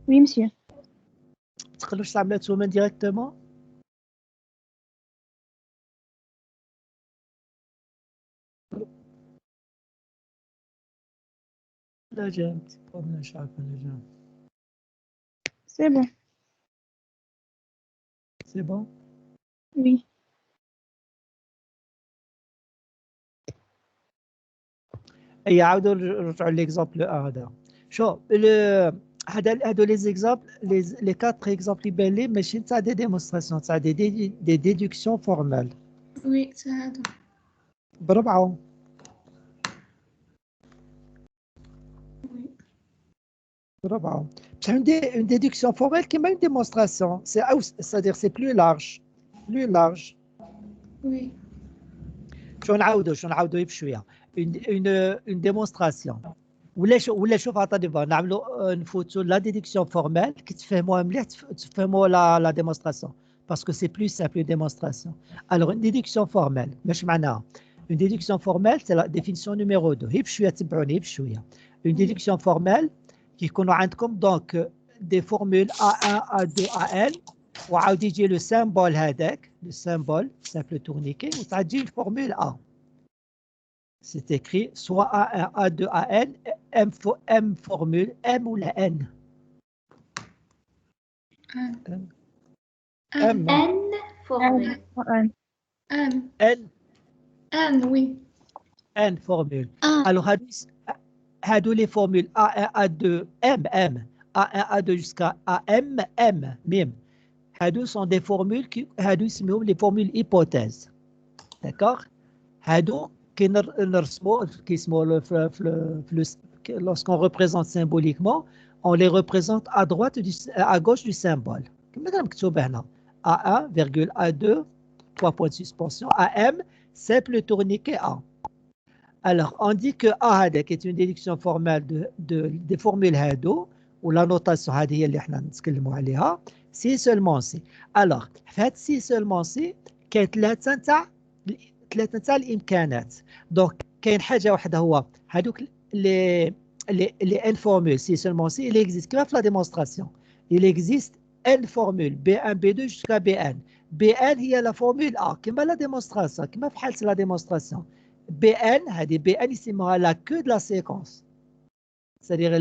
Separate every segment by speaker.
Speaker 1: Oui, monsieur.
Speaker 2: تقدروش تعملوها ديريكتومون؟ لا جامد مش عارف انا جامد.
Speaker 1: C'est bon.
Speaker 2: سي بون.
Speaker 1: Oui.
Speaker 2: اي عاودوا نرجعوا ليكزامبل هذا. شوف هادو لي زيكزامبل لي 4 اكزامبل يبان لي ماشي تاع دي ديمونستراسيون تاع دي ديدكسيون فورمال.
Speaker 3: وي هذا
Speaker 2: بربعه. بربعه. بصح une déduction formelle كيما une démonstration c'est-à-dire c'est plus large.
Speaker 3: وي
Speaker 2: شو نعاودوا بشويه une démonstration ولا شوف عطاني نعملوا نفوتوا لا ديدكسيون فورمال كي تفهموها مليح تفهموا لا ديمونستراسيون باسكو سي بلوس سامبل ديمونستراسيون. الوغ une déduction formelle ماش معناها une déduction formelle c'est la définition numéro 2. هي بشويه تبعوني بشويه. une déduction formelle كيكونوا عندكم دونك دي فورمول A1 A2 AN وعاود يجي لو سامبول هذاك لو سامبول سامبل تورنيكي وتعاد تجي الفورمول A. C'est écrit soit A1, A2, AN, M formule, M ou la N.
Speaker 3: ان فورمول ان وي
Speaker 2: N formule. Alors, هادو les formules A1, A2, M, A1, A2 jusqu'à AM, M, ميم. هادو sont des formules هادو يسميهم les formules hypothèses. D'accord? هادو lorsqu'on représente symboliquement, on les représente à droite, à gauche du symbole. A1, virgule A2, 3 points de suspension, AM, simple tourniquet A. Alors, on dit que A est une déduction formelle des formules هادو, ou la notation هذه اللي احنا نتكلموا عليها, si seulement si. Alors, fait si seulement si, كاين ثلاثة تاع الامكانات. دونك كاين حاجه واحده هو هذوك لي ان فورمول سي سولمون سي il existe كما في لا ديمونستراسيون il existe ان فورمول B1 B2 jusqu'à B1. B1 هي لا فورمول A كما لا ديمونستراسيون كما في حاله لا ديمونستراسيون. B1 هذه B1 يسموها لا كو دو لا سيكونس c'est-à-dire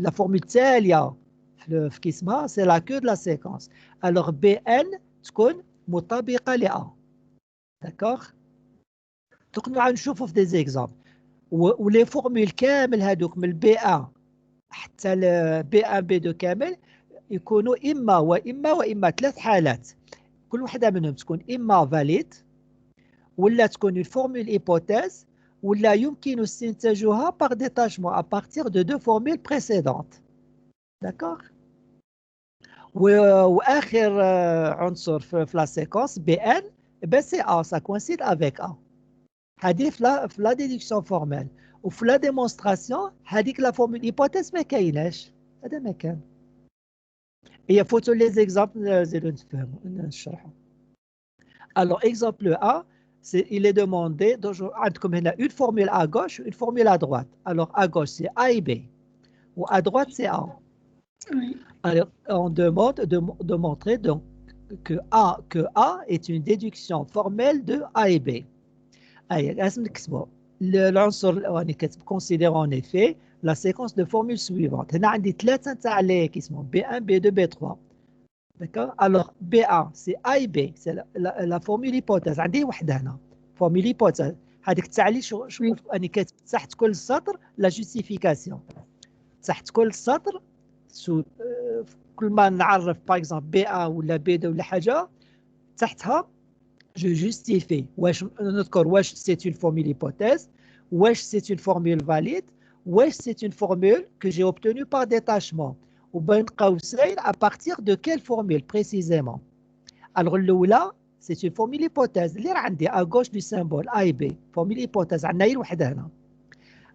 Speaker 2: la formule التاليه في كيسمها سي لا كو دو لا سيكونس. alors B1 تكون مطابقه ل A. D'accord. Donc nous allons نشوفوا في des exemples ولي فورمول كامل هذوك من B1 حتى B1 B2 كامل يكونوا اما ثلاث حالات كل وحده منهم تكون اما فاليد ولا تكون une formule hypothèse ولا يمكن استنتاجها par détachement à partir de deux formules précédentes. D'accord. واخر عنصر في la séquence B1 ben c'est A, ça coïncide avec A. هذه في لا ديدكسيون فورمال وفي لا ديمونستراسيون هذيك لا فورمول هيبوثيس ما كايناش. هذا ما كان. هي فوتو لي زيكزامبل نزيدو نتفهموا نشرحوا. Alors exemple A, il est demandé عندكم هنا une formule à gauche une formule à droite. Alors à gauche c'est A et B ou à droite c'est A.
Speaker 3: Oui. Alors
Speaker 2: on demande de montrer donc que A est une déduction formelle de A et B. لازم نكتبوا العنصر الاولاني كتب considère en effet la séquence de formules suivantes. هنا عندي ثلاثه تاع اللي كيسموا B1 B2 B3. D'accord. Alors B1 c'est A et B c'est la formule hypothèse. عندي وحده هنا formule hypothèse هذيك تاع لي شو اني كاتب تحت كل سطر لا جوستيفيكاسيون. تحت كل سطر كل ما نعرف باغ اكزومبل B1 ولا B2 ولا حاجه تحتها je justifie واش نذكر واش c'est une formule hypothèse واش c'est une formule valide واش c'est une formule que j'ai obtenue par détachement وبين قوسين à partir de quelle formule précisément. alors الاولى c'est une formule hypothèse اللي راه عندي à gauche du symbole A et B formule hypothèse عندنا هي الوحده هنا.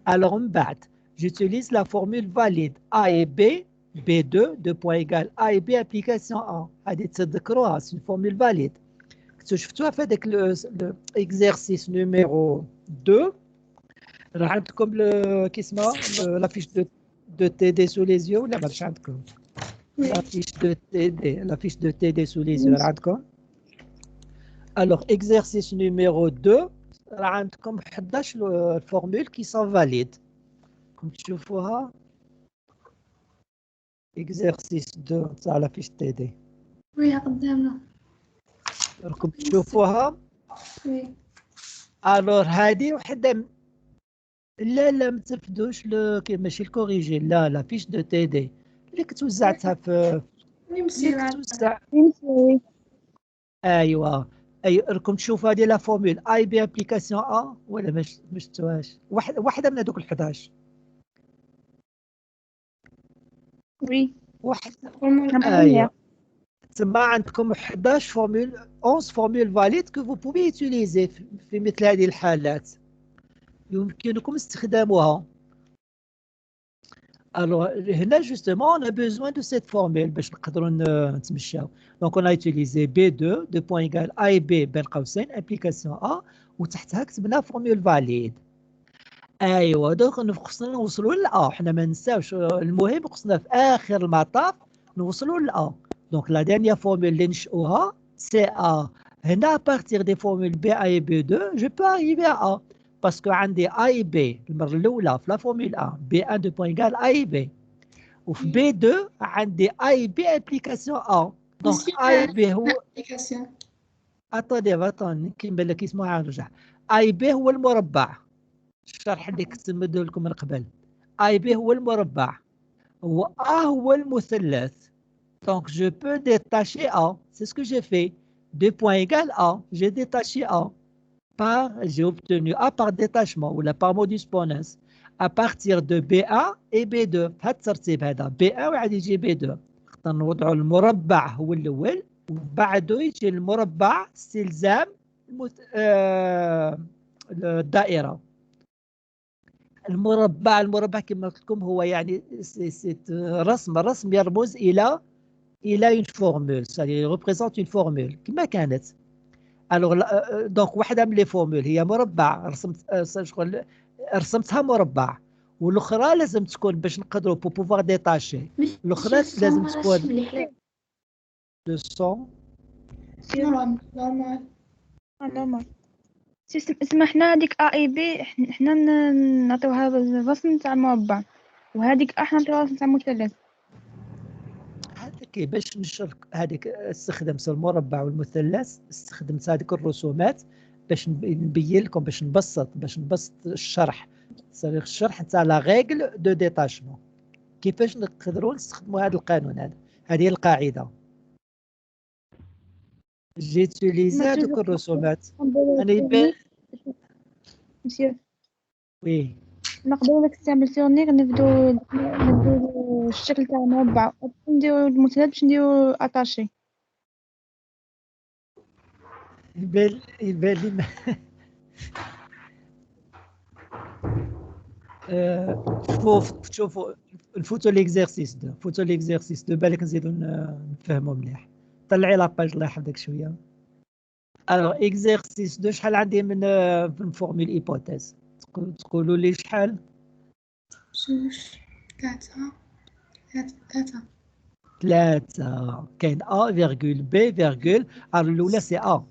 Speaker 2: alors من بعد j'utilise la formule valide A et B B2 2 points égale A et B application A. هذه تذكروها c'est une formule valide. شفتوها في هذاك l'exercice numéro 2 راه عندكم كيسمها لا فيش دو de TD sous les yeux ولا ماش عندكم؟
Speaker 3: Oui.
Speaker 2: La fiche de TD sous les yeux عندكم. Alors, exercice numéro 2, راه عندكم 11 formules qui sont valides. Comme تشوفوها exercice 2 تاع la fiche TD.
Speaker 3: Oui, قدامنا.
Speaker 2: راكم تشوفوها.
Speaker 3: Oui.
Speaker 2: الور هذه وحده لا ما تفدوش ماشي الكوريجي لا فيش دو تي دي اللي توزعتها في
Speaker 3: Oui,
Speaker 2: اللي توزع
Speaker 1: Oui.
Speaker 2: ايوا راكم تشوفوا هذه لا فورمول اي بي ابليكاسيون ا ولا مش شفتوهاش واحده من هذوك ال 11
Speaker 1: Oui.
Speaker 2: واحده
Speaker 1: La
Speaker 2: ايوا
Speaker 1: première.
Speaker 2: تما عندكم 11 فورمول 11 فورمول فاليد كو فو بوفي يوتيليزي في مثل هذه الحالات يمكنكم استخدامها. Alors, là, justement, on a besoin de cette formule باش نقدروا نتمشاو. Donc, on a utilisé B2, 2 points égales A et B بين قوسين application A وتحتها كتبنا formule valide. ايوا دونك خصنا نوصلوا للA، حنا ما ننساوش المهم خصنا في آخر المطاف نوصلوا للA. Donc, la dernière formule اللي نشأوها c'est A. هنا à partir des formules B1 et B2, je peux arriver à A. Parce que عندي A et B المرة الأولى في la formule A B1 2 points égales A et B وفي B2 عندي A et B application A. Donc A et B هو
Speaker 3: application.
Speaker 2: attendez كيما لك اسمه نرجع. A et B هو المربع، الشرح اللي كنت نمدو لكم من قبل. A et B هو المربع و A هو المثلث. Donc je peux détacher A, c'est ce que j'ai fait. 2 points égales A, j'ai détaché A. J'ai obtenu A par détachement ou par modus ponens à partir de B1 et B2. بهذا الترتيب هذا B1 وعاد يجي B2. نوضعوا المربع هو الأول وبعده يجي المربع استلزام الدائرة. المربع كما قلت لكم هو يعني رسم يرمز إلى une formule, ça représente une formule كما كانت. Alors, donc واحدة من لي فورمول هي مربع رسمتها مربع والاخرى لازم تكون باش نقدروا بوفوار ديتاشي الاخرى لازم تكون لو سون
Speaker 3: نورمال.
Speaker 1: سمحنا هذيك A et B حنا نعطيوها الرسم تاع المربع وهذيك احنا نعطيوها الرسم تاع المثلث.
Speaker 2: هذيك باش نشرك هذيك استخدمت المربع والمثلث استخدمت هذيك الرسومات باش نبين لكم باش نبسط الشرح الشرح تاع لا ريغل دو ديتاشمون كيفاش نقدروا نستخدموا هذا القانون هذه القاعده. جيت تيليزي هذوك الرسومات انا
Speaker 1: مسيو
Speaker 2: وي
Speaker 1: نقدروا لك نستعمل فورنير نبدو الشكل تاع المربع نديرو المثلث باش نديرو اتاشي.
Speaker 2: يبان لي شوفوا الفوتو ليكزيرسيس دو بالك نزيدو نفهمو مليح. طلعي لاباج الله يحفظك شويه. الوغ اكزيرسيس دو شحال عندي من فورمول ايبوتيز تقولوا لي شحال؟
Speaker 3: 2
Speaker 2: 3 كاين A فيرغول B فيرغول. الأولى سي A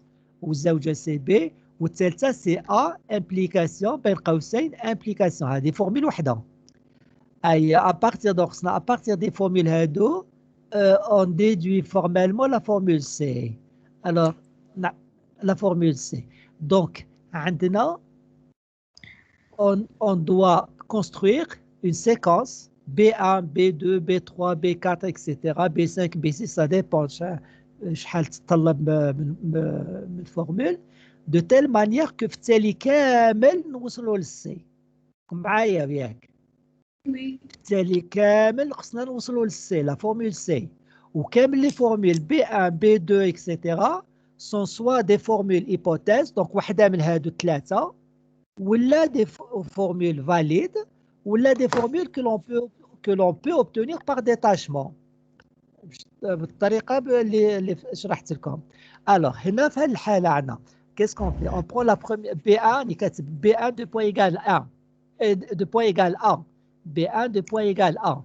Speaker 2: والزوجة سي B والثالثة سي A امبليكاسيون بين قوسين امبليكاسيون. هذه فورمول وحدة. أي أبارتير دونك خصنا أبارتير دي فورمول هادو أون ديدوي فورمالمون لا فورمول سي. ألوغ لا فورمول سي دونك عندنا on doit construire une séquence B1, B2, B3, B4, etc. B5, B6, ça dépend شحال تطلب من الفورمول de telle manière que في التالي كامل نوصلوا للسي. معايا ياك؟
Speaker 3: وي.
Speaker 2: في التالي كامل خصنا نوصلوا للسي لا فورمول سي وكامل لي فورمول B1, B2, etc. sont soit des formules hypothèses donc واحدة من هادو ثلاثة ولا des formules valides ولا des formules que l'on peut obtenir par détachement بالطريقة اللي شرحت لكم. alors هنا في هذه الحالة عندنا qu'est-ce qu'on fait? On prend la première B1 اللي كاتب B1 de point égal 1 de point égal A B1 de point égal A.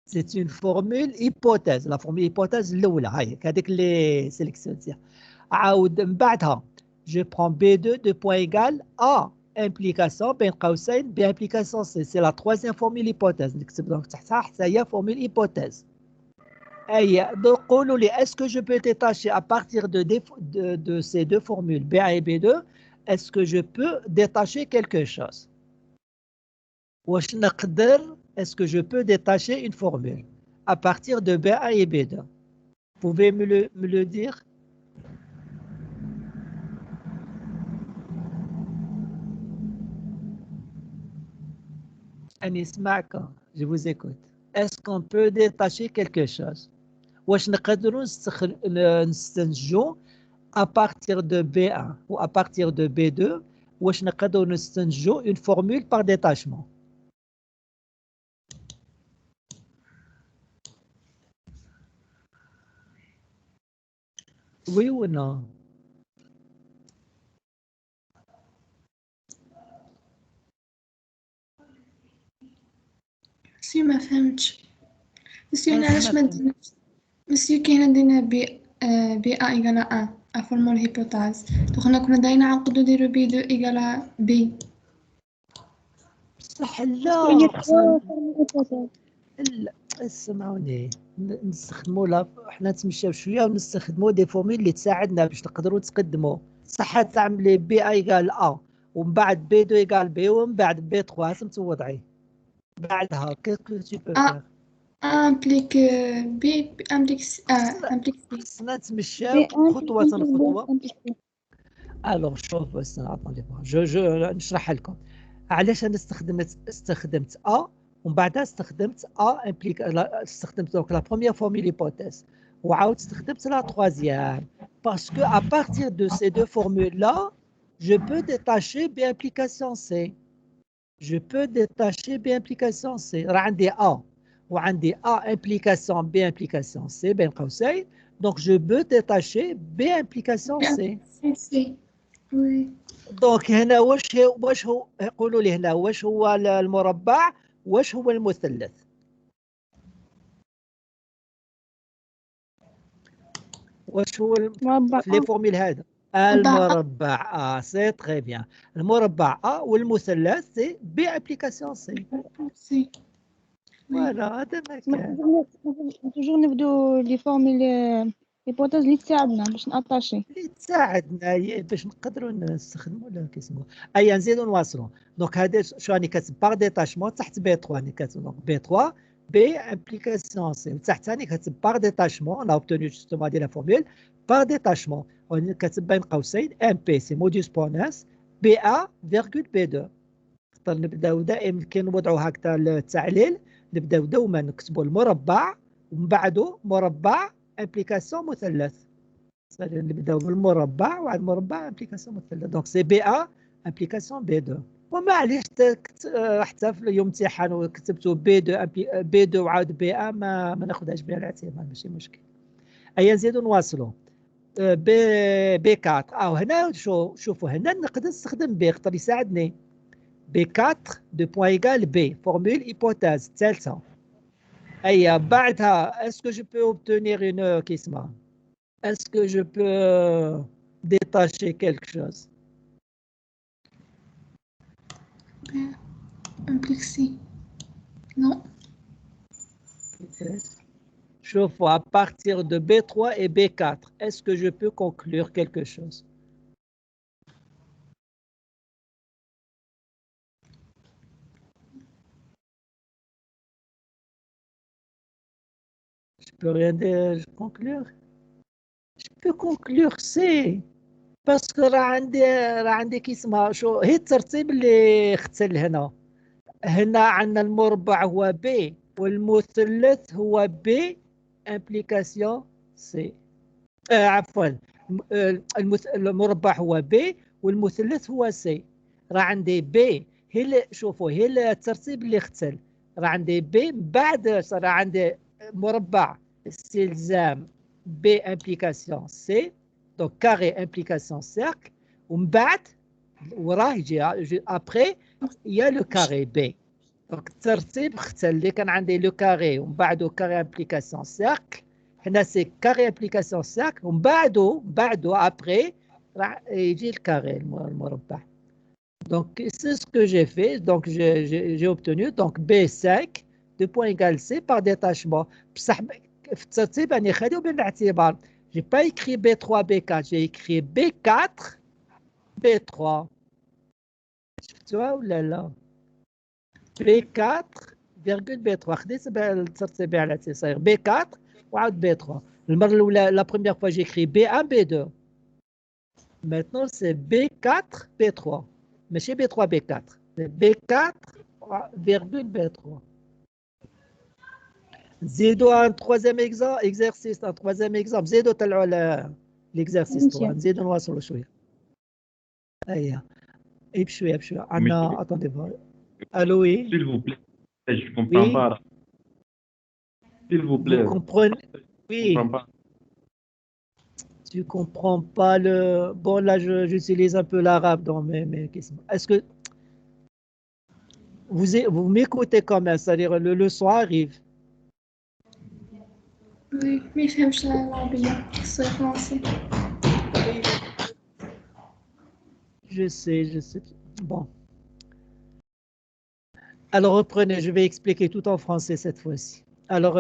Speaker 2: C'est une formule hypothèse. La formule hypothèse الأولى هاي هذيك اللي سيليكسيونتيها. عاود من بعدها je prends B2 de point égal A implication بين قوسين B implication C. C'est la troisième formule hypothèse. نكتب donc تحتها حتى هي formule hypothèse. أي donc قولوا لي est-ce que je peux détacher à partir de ces deux formules B1 et B2 est-ce que je peux détacher quelque chose? واش نقدر est-ce que je peux détacher une formule à partir de B1 et B2? Vous pouvez me le dire? Anis Maka, je vous écoute. Est-ce qu'on peut détacher quelque chose? واش نقدروا نستنتجوا à partir de B1 ou à partir de B2 واش نقدروا نستنتجوا une formule par détachement? Oui ou non?
Speaker 3: مسيو ما فهمتش. مسيو أنا علاش ما درتش مسيو كاين عندنا بي ا ايكالا ان افورمول هيبوتاز دونك حنا كنا دايرين نعقدو نديرو بي دو ايكالا بي.
Speaker 2: صح
Speaker 1: هي
Speaker 2: لا
Speaker 1: تخوا فورمول هيبوثيز.
Speaker 2: لا اسمعوني نستخدموا لا حنا نتمشاو شويه ونستخدموا دي فورمول اللي تساعدنا باش نقدروا نتقدموا. صح تعملي بي ايكال ا ومن بعد بي 2 ايكال بي ومن بعد بي 3 سمتو وضعي بعدها كيسكو تو بو فير
Speaker 3: امبليك بي امبليك امبليك سي.
Speaker 2: خصنا نتمشاو خطوه خطوه. الوغ شوف عطوني جو نشرح لكم علاش انا استخدمت ا ومن بعدها استخدمت ا امبليك استخدمت دونك لا بروميير فورمول هيبوثيز وعاود استخدمت لا troisième parce que à partir de ces deux formules là je peux détacher B implication C. Je peux détacher B implication C. راه عندي A وعندي A implication B implication C بين قوسين donc je peux détacher B implication C.
Speaker 3: سي وي.
Speaker 2: دونك هنا واش هو قولوا لي هنا واش هو المربع واش هو المثلث؟ واش هو
Speaker 1: مربع
Speaker 2: في لي فورميل هذا؟ المربع سي تري بيان. المربع والمثلث سي بي ابليكاسيون سي.
Speaker 3: سي
Speaker 2: فوالا هذا ما كان.
Speaker 1: توجور نبدو لي فورمول هيبوثيز اللي تساعدنا باش ناتاشي.
Speaker 2: اللي تساعدنا باش نقدروا نستخدموا ولا كيسموه اي نزيدوا نواصلوا. دونك هذا شو راني كاتب باغ ديتاشمون تحت بي 3 راني كاتب دونك بي 3 بي امبليكاسيون سي وتحت راني كاتب باغ ديتاشمون اون اوبتوني جوستومون دي لا فورمول باغ ديتاشمون راني كاتب بين قوسين ام بي سي موديوس بوناس بي ا فيرغول بي 2. نختار نبداو دائما كي نوضعوا هكذا التعليل نبداو دوما نكتبوا المربع ومن بعده مربع امبليكاسيون مثلث. نبداو بالمربع وعلى المربع امبليكاسيون مثلث دونك سي بي ا امبليكاسيون بي 2. ومعليش حتى في اليوم امتحان وكتبتو بي 2 بي 2 وعاود بي ا ما ناخذهاش بها الاعتبار ماشي مشكل. ايا نزيدو نواصلوا بي 4 هنا شوفوا هنا نقدر نستخدم بي يقدر يساعدني بي 4 دو بوين ايكال بي فورمول هيبوثيز الثالثه. ايا بعدها اسكو جو بو اوبتونير اون كيسما est-ce que je peux détacher quelque chose?
Speaker 3: امبليك سي نو.
Speaker 2: شوفوا à partir de B3 et B4 est-ce que je peux conclure quelque chose? Je peux rien conclure. Je peux conclure C parce que راه عندي كيسمها شو هي الترتيب اللي اختل هنا عندنا المربع هو B والمثلث هو B امبليكاسيون سي. عفوا المربع هو B والمثلث هو C. راه عندي B هي شوفوا هي الترتيب اللي اختل. راه عندي B بعد راه عندي مربع استلزام B implication C donc carré implication cercle ومن بعد وراه يجي après il y a le carré B دونك الترتيب اللي كان عندي لو كاري ومن بعده كاري امبليكاسيون سيركل. هنا سي كاري امبليكاسيون سيركل ومن بعده ابري راح يجي الكاري المربع. Donc, c'est ce que j'ai fait. Donc, j'ai obtenu donc B5 2 points égale C par détachement. بصح في الترتيب أنا خليه بالاعتبار. J'ai pas écrit B3 B4, j'ai écrit B4 B3. شفتوها ولا لا؟ B4 virgule B3. خديت الترتيب على صاير B4 وعاود B3. المرة الأولى la première fois j'ai écrit B1 B2. Maintenant c'est B4 B3. ماشي B3 B4. B4 virgule B3. نزيدو un troisième exercice, un troisième exemple. زيدو طلعوا على l'exercice 3. نزيدو نواصلوا شوية. أيوه. بشوية بشوية. عندنا attendez. Allô, oui.
Speaker 4: S'il vous plaît, je ne comprends
Speaker 2: Oui.
Speaker 4: pas. S'il vous plaît.
Speaker 2: Vous comprenez? Oui.
Speaker 4: Je comprends pas.
Speaker 2: Tu comprends pas le... Bon, là, j'utilise un peu l'arabe dans mes questions. Est-ce que vous m'écoutez quand même? C'est-à-dire, le son arrive.
Speaker 3: Oui, ما يفهمش العربية خصو فرنسي.
Speaker 2: Je sais. Bon. Alors, reprenez, je vais expliquer tout en français cette fois-ci. Alors,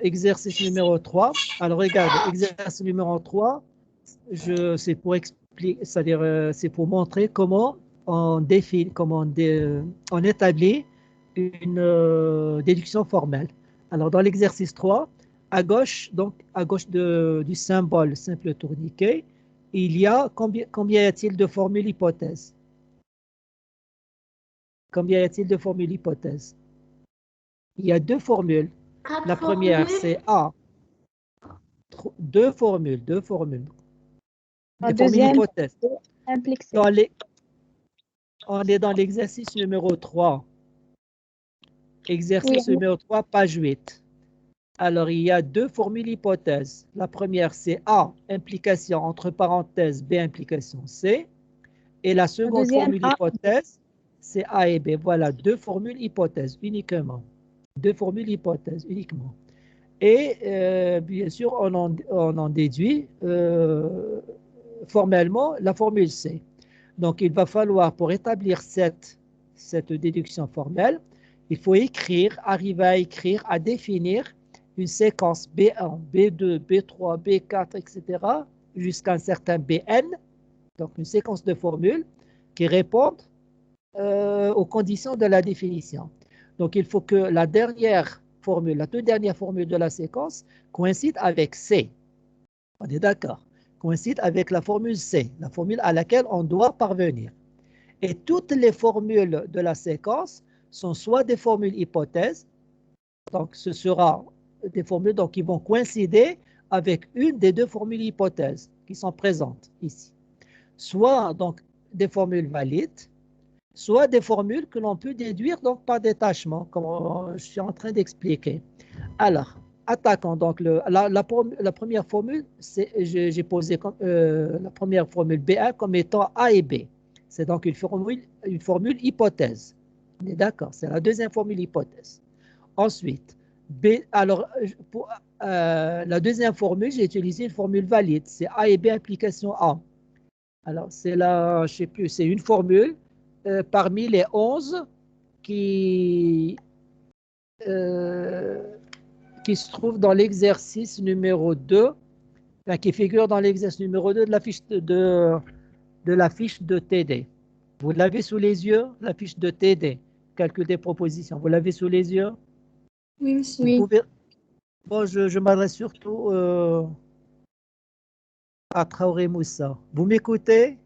Speaker 2: exercice numéro 3. Alors, regardez, exercice numéro 3, c'est pour expliquer, c'est-à-dire, c'est pour montrer comment on définit, comment on établit une déduction formelle. Alors, dans l'exercice 3, à gauche, donc, à gauche du symbole simple tourniquet, il y a combien y a-t-il de formules hypothèses? Combien y a-t-il de formules hypothèses? Il y a deux formules. La première, c'est A. Deux formules.
Speaker 1: La
Speaker 2: Des formules
Speaker 1: deuxième,
Speaker 2: hypothèses.
Speaker 1: implique C.
Speaker 2: On est dans l'exercice numéro 3. Exercice numéro 3, page 8. Alors, il y a deux formules hypothèses. La première, c'est A, implication entre parenthèses, B, implication C. Et la seconde formule hypothèse, c'est A et B. Voilà, deux formules hypothèses uniquement. Deux formules hypothèses uniquement. Et bien sûr, on en déduit formellement la formule C. Donc, il va falloir, pour établir cette déduction formelle, il faut arriver à écrire, à définir une séquence B1, B2, B3, B4, etc., jusqu'à un certain Bn, donc une séquence de formules qui répondent aux conditions de la définition. Donc, il faut que la dernière formule, la toute dernière formule de la séquence coïncide avec C. On est d'accord? Coïncide avec la formule C, la formule à laquelle on doit parvenir. Et toutes les formules de la séquence sont soit des formules hypothèses, donc ce sera des formules donc, qui vont coïncider avec une des deux formules hypothèses qui sont présentes ici. Soit donc des formules valides, soit des formules que l'on peut déduire donc par détachement, comme je suis en train d'expliquer. Alors, attaquons donc la première formule, j'ai posé la première formule B1 comme étant A et B. C'est donc une formule hypothèse. On est d'accord, c'est la deuxième formule hypothèse. Ensuite, alors pour la deuxième formule, j'ai utilisé une formule valide, c'est A et B implication A. Alors, c'est là, je sais plus, c'est une formule parmi les 11 qui se trouve dans l'exercice numéro 2, enfin, qui figure dans l'exercice numéro 2 de la fiche de TD. Vous l'avez sous les yeux, la fiche de TD, calcul des propositions. Vous l'avez sous les yeux?
Speaker 3: Oui, monsieur.
Speaker 1: Oui.
Speaker 2: Bon, je m'adresse surtout à Traoré Moussa. Vous m'écoutez?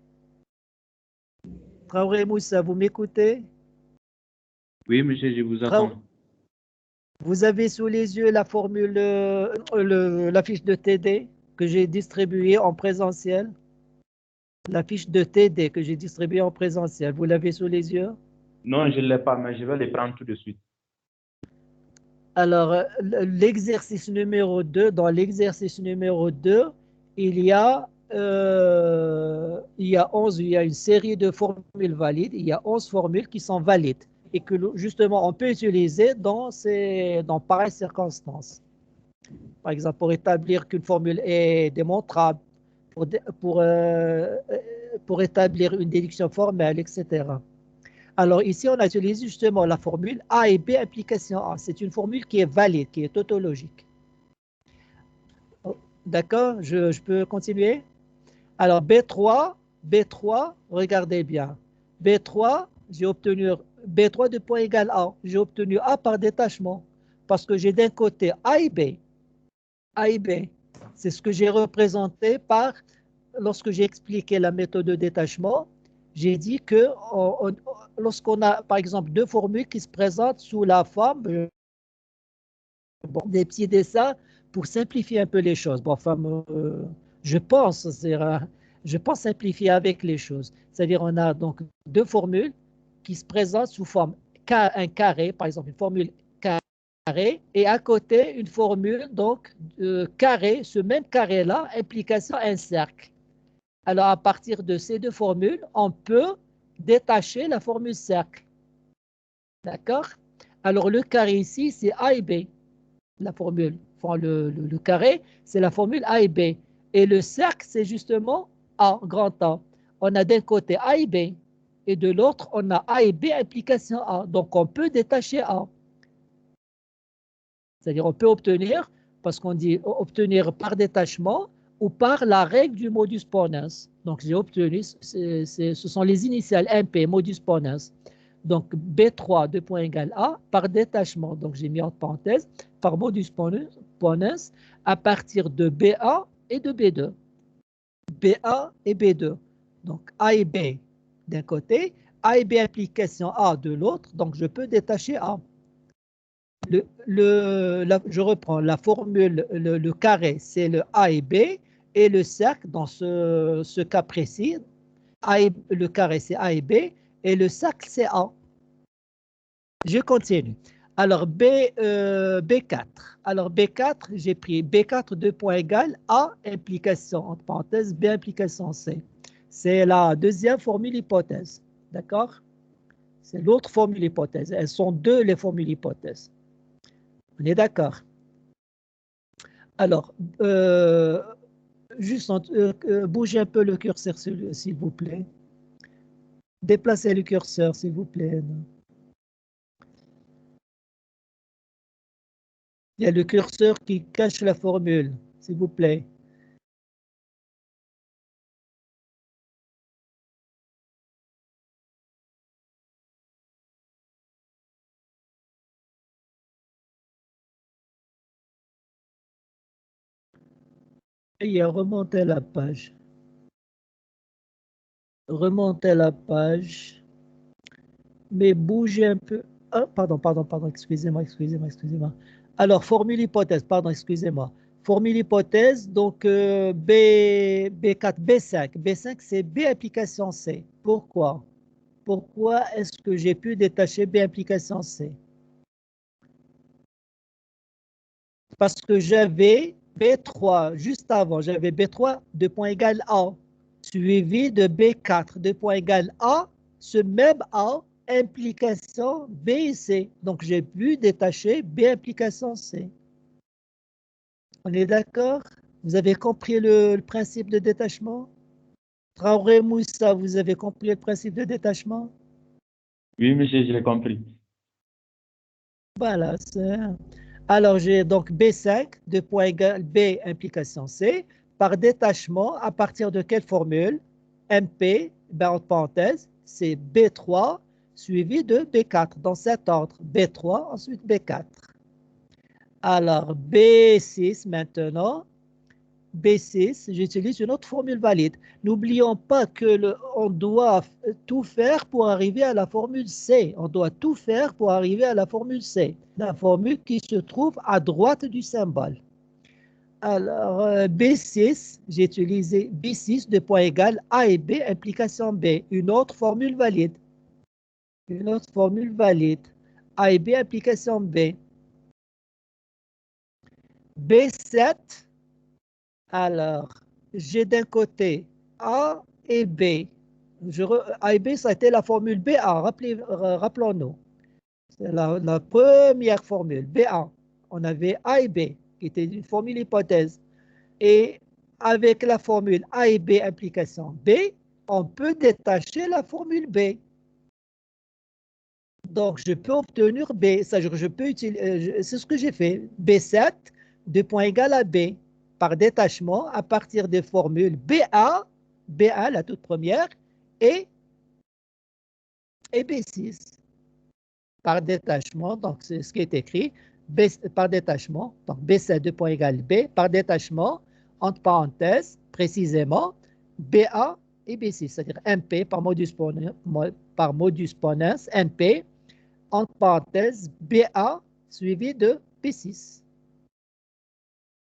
Speaker 2: Traoré Moussa, vous m'écoutez?
Speaker 4: Oui, monsieur, je vous attends.
Speaker 2: Vous avez sous les yeux la formule, la fiche de TD que j'ai distribuée en présentiel? La fiche de TD que j'ai distribuée en présentiel, vous l'avez sous les yeux?
Speaker 4: Non, je ne l'ai pas, mais je vais les prendre tout de suite.
Speaker 2: Alors, l'exercice numéro 2, dans l'exercice numéro 2, il y a une série de formules valides, il y a 11 formules qui sont valides. et que justement on peut utiliser dans pareilles circonstances. Par exemple, pour établir qu'une formule est démontrable, pour établir une déduction formelle, etc. Alors ici, on a utilisé justement la formule A et B implication A. C'est une formule qui est valide, qui est tautologique. D'accord, je peux continuer? Alors B3, regardez bien. B3, j'ai obtenu B3 de point égal A. J'ai obtenu A par détachement parce que j'ai d'un côté A et B. A et B. C'est ce que j'ai représenté lorsque j'ai expliqué la méthode de détachement. J'ai dit que lorsqu'on a, par exemple, deux formules qui se présentent sous la forme des petits dessins pour simplifier un peu les choses. Bon, enfin, je pense simplifier avec les choses. C'est-à-dire, on a donc deux formules qui se présentent sous forme un carré, par exemple, une formule carré, et à côté, une formule, donc, carré, ce même carré-là, implication un cercle. Alors, à partir de ces deux formules, on peut détacher la formule cercle. D'accord? Alors, le carré ici, c'est A et B. La formule, enfin, le carré, c'est la formule A et B. Et le cercle, c'est justement A, grand A. On a d'un côté A et B, et de l'autre, on a A et B implication A. Donc, on peut détacher A. C'est-à-dire, on peut obtenir, parce qu'on dit obtenir par détachement ou par la règle du modus ponens. Donc, j'ai obtenu, ce sont les initiales MP, modus ponens. Donc, B3, 2 points égal A, par détachement. Donc, j'ai mis entre parenthèses, par modus ponens, à partir de BA et de B2. BA et B2. Donc, A et B d'un côté, A et B implication A de l'autre. Donc, je peux détacher A. Je reprends la formule, le carré, c'est le A et B, et le cercle, dans ce cas précis, le carré, c'est A et B, et le cercle, c'est A. Je continue. Alors, B4. Alors, B4, j'ai pris B4, 2 points égal, A, implication, entre parenthèses, B, implication C. C'est la deuxième formule hypothèse. D'accord? C'est l'autre formule hypothèse. Elles sont deux, les formules hypothèses. On est d'accord? Alors, juste bougez un peu le curseur, s'il vous plaît. Déplacez le curseur, s'il vous plaît. Il y a le curseur qui cache la formule, s'il vous plaît. Et remontez la page. Remontez la page. Mais bougez un peu. Ah, pardon, excusez-moi. Alors, formule hypothèse, pardon, excusez-moi. Formule hypothèse, donc B4, B5. B5, c'est B application C. Pourquoi? Pourquoi est-ce que j'ai pu détacher B implication C? Parce que j'avais B3, juste avant, j'avais B3, 2 points égal A, suivi de B4, 2 points égal A, ce même A, implication B et C. Donc, j'ai pu détacher B implication C. On est d'accord? Vous avez compris le principe de détachement? Traoré Moussa, vous avez compris le principe de détachement?
Speaker 4: Oui, monsieur, je l'ai compris.
Speaker 2: Voilà. Alors, j'ai donc B5, 2 points égal B implication C, par détachement, à partir de quelle formule? MP, ben, entre parenthèses, c'est B3 suivi de B4, dans cet ordre. B3, ensuite B4. Alors, B6 maintenant. B6, j'utilise une autre formule valide. N'oublions pas que on doit tout faire pour arriver à la formule C. On doit tout faire pour arriver à la formule C. La formule qui se trouve à droite du symbole. Alors, B6, j'ai utilisé B6 de point égal A et B, implication B. Une autre formule valide. Une autre formule valide. A et B, implication B. B7, alors, j'ai d'un côté A et B. A et B, ça a été la formule BA, rappelons-nous. C'est la première formule, B1. On avait A et B, qui était une formule hypothèse. Et avec la formule A et B implication B, on peut détacher la formule B. Donc, je peux obtenir B. C'est-à-dire que je peux utiliser, c'est ce que j'ai fait. B7, 2 points égal à B, par détachement, à partir des formules B1, la toute première, et B6. Par détachement, donc c'est ce qui est écrit, B, par détachement, donc B7, 2 points égal B, par détachement, entre parenthèses, précisément, BA et B6, c'est-à-dire MP par modus ponens, MP, entre parenthèses, BA suivi de B6.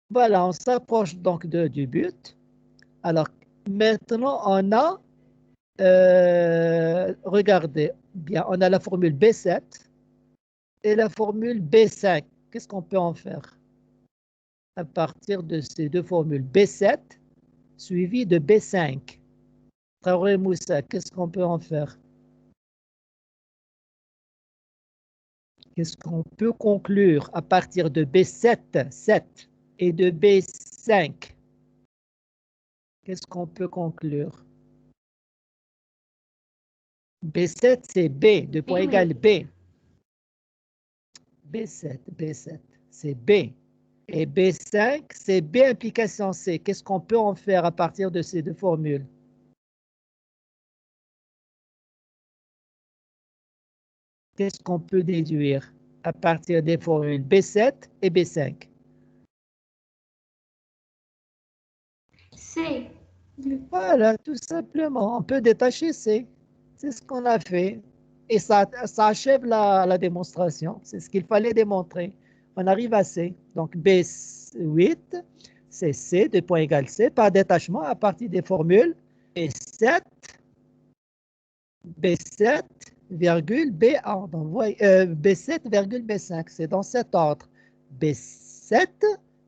Speaker 2: Voilà, on s'approche donc du but. Alors, maintenant, on a, regardez, bien, on a la formule B7 et la formule B5. Qu'est-ce qu'on peut en faire? À partir de ces deux formules, B7 suivi de B5. Traoré Moussa, qu'est-ce qu'on peut en faire? Qu'est-ce qu'on peut conclure à partir de B7, 7, et de B5? Qu'est-ce qu'on peut conclure? B7, c'est B, 2 points égal B. B7, c'est B. Et B5, c'est B implication C. Qu'est-ce qu'on peut en faire à partir de ces deux formules? Qu'est-ce qu'on peut déduire à partir des formules B7 et B5?
Speaker 3: C.
Speaker 2: Voilà, tout simplement. On peut détacher C. C'est ce qu'on a fait. Et ça achève la démonstration. C'est ce qu'il fallait démontrer. On arrive à C. Donc B8, c'est C, 2 points égal C, par détachement à partir des formules B7, virgule B1. Donc, B7, virgule B5. C'est dans cet ordre. B7,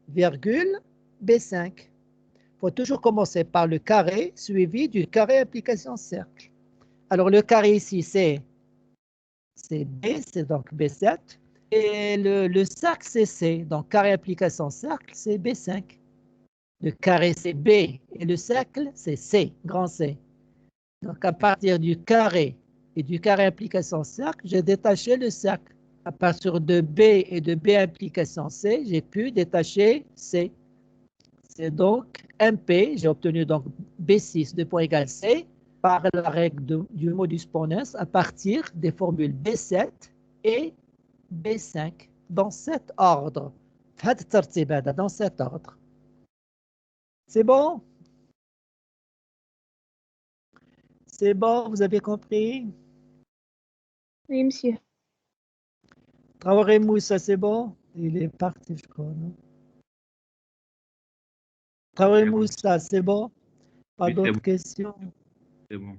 Speaker 2: virgule B5. Il faut toujours commencer par le carré suivi du carré implication cercle. Alors, le carré ici, c'est B, c'est donc B7. Et le cercle, c'est C. Donc, carré implication cercle, c'est B5. Le carré, c'est B. Et le cercle, c'est C, grand C. Donc, à partir du carré et du carré implication cercle, j'ai détaché le cercle. À partir de B et de B implication C, j'ai pu détacher C. C'est donc MP, j'ai obtenu donc B6, 2 points égal C, par la règle du modus ponens à partir des formules B7 et B5, dans cet ordre. Dans cet ordre. C'est bon? C'est bon, vous avez compris?
Speaker 1: Oui, monsieur.
Speaker 2: Traoré Moussa, c'est bon? Il est parti, je crois, non? Traoré Moussa, c'est bon? Pas
Speaker 4: Oui, c'est
Speaker 2: d'autres
Speaker 4: bon.
Speaker 2: questions?
Speaker 4: C'est bon.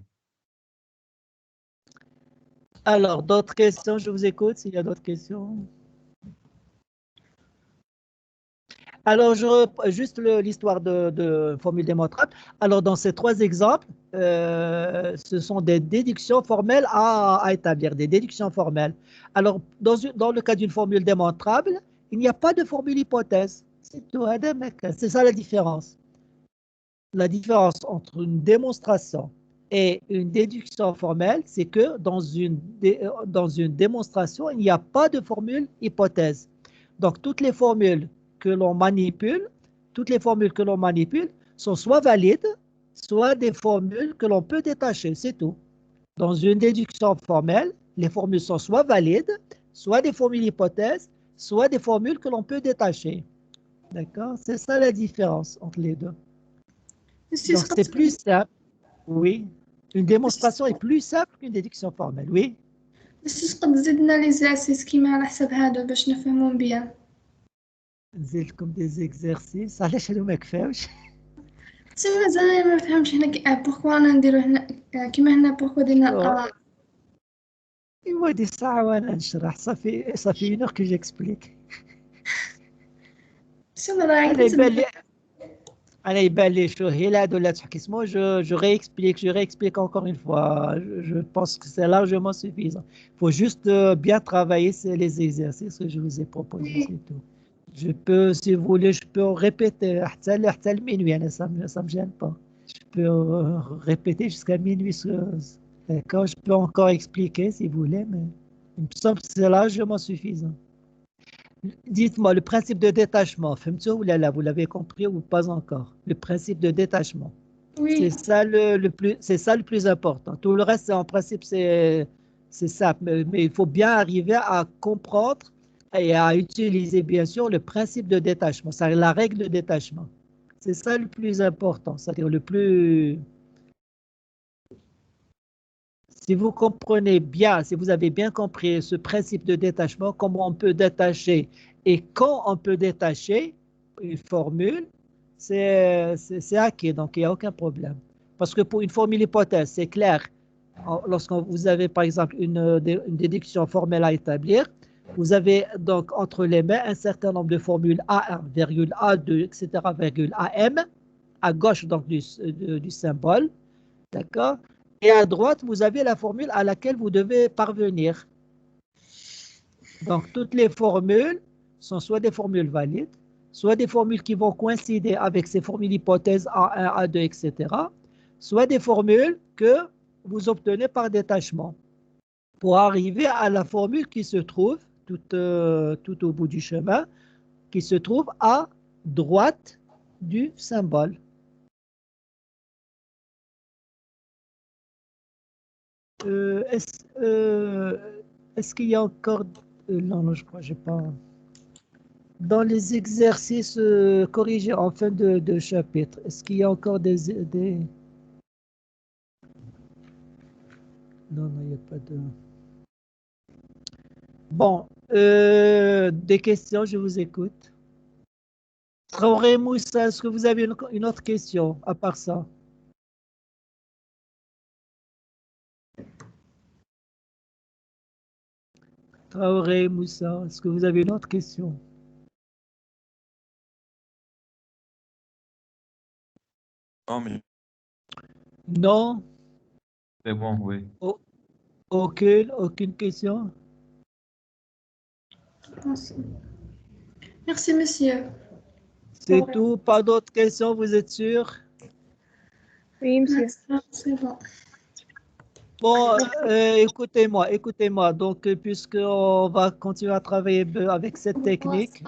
Speaker 2: Alors, d'autres questions, je vous écoute s'il y a d'autres questions. Alors, juste l'histoire de formule démontrable. Alors, dans ces trois exemples, ce sont des déductions formelles à établir, des déductions formelles. Alors, dans le cas d'une formule démontrable, il n'y a pas de formule hypothèse. C'est tout, c'est ça la différence. La différence entre une démonstration et une déduction formelle, c'est que dans une démonstration, il n'y a pas de formule hypothèse. Donc, toutes les formules que l'on manipule, sont soit valides, soit des formules que l'on peut détacher, c'est tout. Dans une déduction formelle, les formules sont soit valides, soit des formules hypothèses, soit des formules que l'on peut détacher. D'accord? C'est ça la différence entre les deux. Donc, c'est plus simple, oui. Une démonstration est plus simple qu'une déduction formelle, oui.
Speaker 3: بس تقد زدنا لي زاسيس كيما على حسب هادو باش نفهمهم بيان.
Speaker 2: نزيد لكم دي زيكزارسيس علاش هادو ما كفاوش؟
Speaker 3: تسمى زعما ما نفهمش هنا بوركوا انا نديرو هنا كيما هنا بوركوا درنا
Speaker 2: ايوا دي ساعة وانا نشرح صافي اون اور كو جيكسبليك.
Speaker 3: تسمى راه
Speaker 2: انا يبان لي أنا يبان لي شو هي هادو اللي تحكي اسمه je réexplique encore une fois. Je pense que c'est largement suffisant. Il faut juste bien travailler les exercices que je vous ai proposés, c'est tout. Je peux, si vous voulez, je peux répéter حتى minuit, hein, ça me gêne pas. Je peux répéter jusqu'à minuit. D'accord, je peux encore expliquer si vous voulez, mais il me semble que c'est largement suffisant. Dites-moi, le principe de détachement, فهمتوا ولا لا, vous l'avez compris ou pas encore? Le principe de détachement.
Speaker 3: Oui,
Speaker 2: C'est ça c'est ça le plus important. Tout le reste, en principe, c'est simple, mais il faut bien arriver à comprendre et à utiliser, bien sûr, le principe de détachement, c'est la règle de détachement. C'est ça le plus important, c'est-à-dire le plus... Si vous comprenez bien, si vous avez bien compris ce principe de détachement, comment on peut détacher et quand on peut détacher une formule, c'est acquis, donc il n'y a aucun problème. Parce que pour une formule hypothèse, c'est clair, lorsque vous avez par exemple une déduction formelle à établir, vous avez donc entre les mains un certain nombre de formules A1, virgule A2, etc., virgule AM, à gauche donc du symbole, d'accord? Et à droite, vous avez la formule à laquelle vous devez parvenir. Donc, toutes les formules sont soit des formules valides, soit des formules qui vont coïncider avec ces formules hypothèses A1, A2, etc., soit des formules que vous obtenez par détachement pour arriver à la formule qui se trouve tout au bout du chemin, qui se trouve à droite du symbole. Est-ce qu'il y a encore... non, je crois que je n'ai pas... Dans les exercices corrigés en fin de chapitre, est-ce qu'il y a encore des... Non, il n'y a pas de... Bon, des questions, je vous écoute. Traoré Moussa, est-ce que vous avez une autre question à part ça? Traoré Moussa, est-ce que vous avez une autre question?
Speaker 4: Non, mais
Speaker 2: Non?
Speaker 4: c'est bon, oui.
Speaker 2: Aucune question?
Speaker 3: merci monsieur.
Speaker 2: C'est tout? Pas d'autres questions, vous êtes sûr?
Speaker 1: Oui, monsieur.
Speaker 3: C'est bon.
Speaker 2: Bon, écoutez-moi. Donc, puisqu'on va continuer à travailler avec cette technique,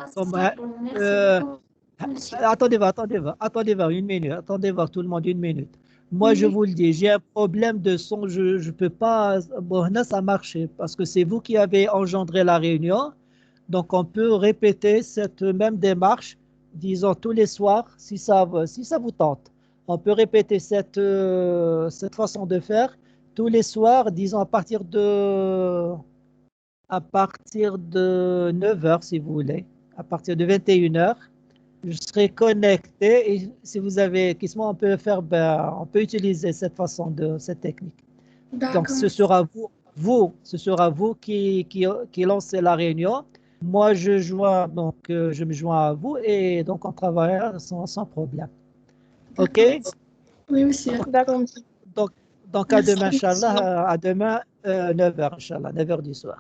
Speaker 2: attendez voir une minute. Attendez voir tout le monde une minute. Moi, je vous le dis, j'ai un problème de son. Je peux pas. Bon, là, ça marchait parce que c'est vous qui avez engendré la réunion. Donc, on peut répéter cette même démarche, disons tous les soirs, si ça vous tente. On peut répéter cette façon de faire tous les soirs, disons à partir de 9 heures, si vous voulez, à partir de 21 heures. Je serai connecté et si vous avez questions, on peut faire, on peut utiliser cette technique. Donc, ce sera vous qui lancez la réunion. Moi, je me joins à vous et donc on travaillera sans problème. OK?
Speaker 3: Oui, monsieur.
Speaker 1: D'accord, monsieur.
Speaker 2: Donc à demain, Inch'Allah, à demain, 9h, Inch'Allah, 9h du soir.